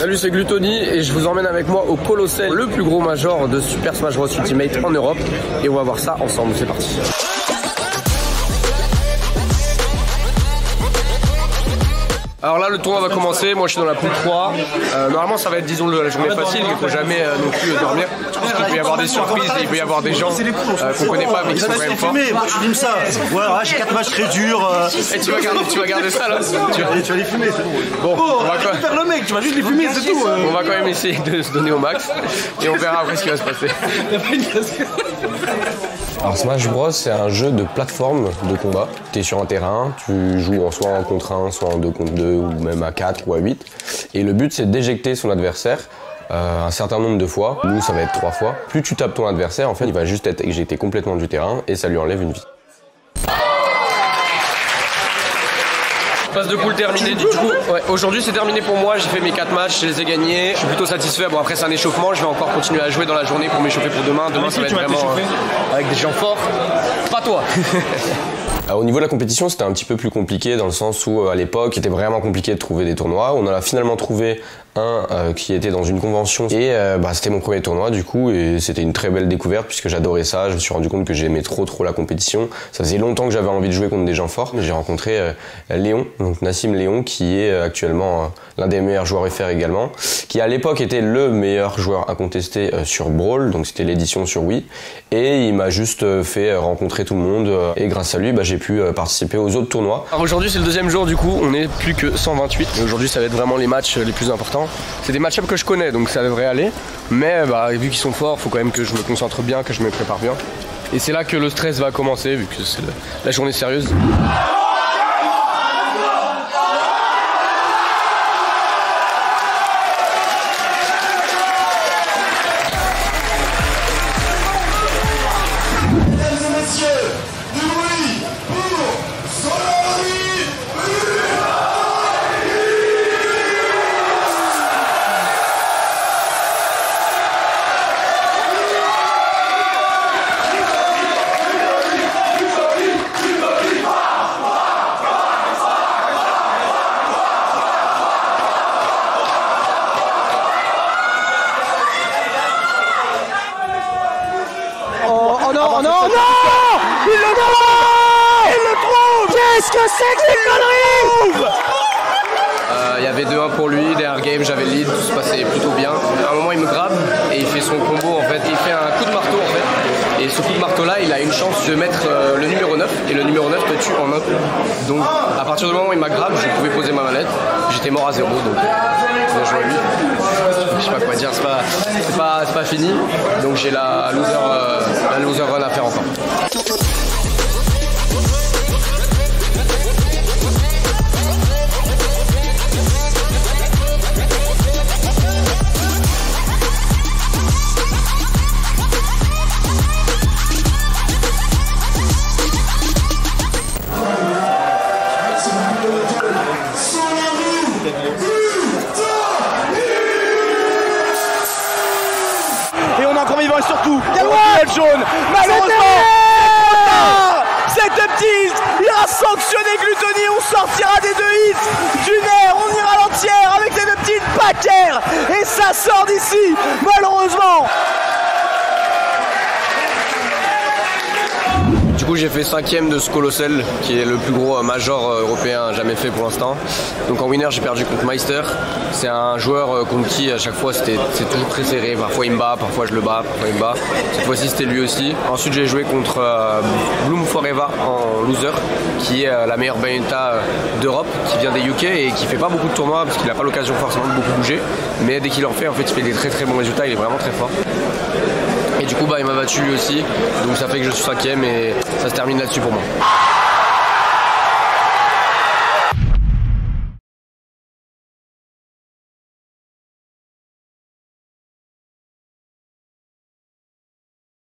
Salut, c'est Gluttony et je vous emmène avec moi au Colossal, le plus gros major de Super Smash Bros Ultimate en Europe. Et on va voir ça ensemble, c'est parti. Alors là le tournoi va commencer, moi je suis dans la poule 3. Normalement ça va être disons la journée facile, il ne faut jamais non plus dormir. Parce qu'il peut y avoir des surprises, il peut y avoir des gens qu'on connaît pas mais qui sont quand même forts. Moi je filme ça, voilà, j'ai 4 matchs très durs. Et tu vas garder ça là. Tu vas les fumer, c'est bon. Bon, on va quand même... faire le mec, tu vas juste les fumer, c'est tout. On va quand même essayer de se donner au max et on verra après ce qui va se passer. Alors Smash Bros c'est un jeu de plateforme de combat. Tu es sur un terrain, tu joues soit en contre 1, soit en 2 contre 2 ou même à 4 ou à 8. Et le but c'est d'éjecter son adversaire un certain nombre de fois. Nous ça va être 3 fois. Plus tu tapes ton adversaire, en fait il va juste être éjecté complètement du terrain et ça lui enlève une vie. Phase de poule terminée du coup. Ouais, aujourd'hui c'est terminé pour moi, j'ai fait mes 4 matchs, je les ai gagnés, je suis plutôt satisfait. Bon après c'est un échauffement, je vais encore continuer à jouer dans la journée pour m'échauffer pour demain. Demain ça va être vraiment avec des gens forts. Pas toi. Au niveau de la compétition, c'était un petit peu plus compliqué dans le sens où à l'époque, c'était vraiment compliqué de trouver des tournois. On en a finalement trouvé un qui était dans une convention et c'était mon premier tournoi du coup et c'était une très belle découverte puisque j'adorais ça. Je me suis rendu compte que j'aimais trop la compétition. Ça faisait longtemps que j'avais envie de jouer contre des gens forts. J'ai rencontré Léon, donc Nassim Léon, qui est actuellement l'un des meilleurs joueurs FR également, qui à l'époque était le meilleur joueur incontesté sur Brawl, donc c'était l'édition sur Wii, et il m'a juste fait rencontrer tout le monde et grâce à lui j'ai pu participer aux autres tournois. Alors aujourd'hui c'est le deuxième jour du coup, on est plus que 128 et aujourd'hui ça va être vraiment les matchs les plus importants. C'est des match-ups que je connais donc ça devrait aller, mais vu qu'ils sont forts, faut quand même que je me concentre bien, que je me prépare bien. Et c'est là que le stress va commencer vu que c'est la journée sérieuse. Non, il le trouve! Il le trouve! Qu'est-ce que c'est que ces conneries? Il y avait 2-1 pour lui, derrière game j'avais le lead, tout se passait plutôt bien. À un moment il me grabe et il fait son combo en fait, il fait un coup de marteau en fait. Et ce coup de marteau là, il a une chance de mettre le numéro 9 et le numéro 9 te tue en un coup. Donc à partir du moment où il m'a grab, je pouvais poser ma manette, j'étais mort à 0 donc bien joué à lui. Je sais pas quoi dire, c'est pas fini, donc j'ai la loser run à faire encore. Et on a un premier vent et surtout, le jaune, malheureusement, cette petite, il ira sanctionner Gluttony, on sortira des 2 hits du nerf, on ira l'entière avec ces 2 petites paquères, et ça sort d'ici, malheureusement. Du coup j'ai fait 5ème de ce Colossal qui est le plus gros major européen jamais fait pour l'instant. Donc en winner j'ai perdu contre Meister. C'est un joueur contre qui à chaque fois c'est toujours très serré. Parfois il me bat, parfois je le bats, parfois il me bat. Cette fois-ci c'était lui aussi. Ensuite j'ai joué contre Bloom Forever en loser qui est la meilleure Bayonetta d'Europe, qui vient des UK et qui fait pas beaucoup de tournois parce qu'il n'a pas l'occasion forcément de beaucoup bouger. Mais dès qu'il en fait, en fait il fait des très bons résultats, il est vraiment très fort. Et du coup il m'a battu lui aussi, donc ça fait que je suis 5ème et ça se termine là-dessus pour moi.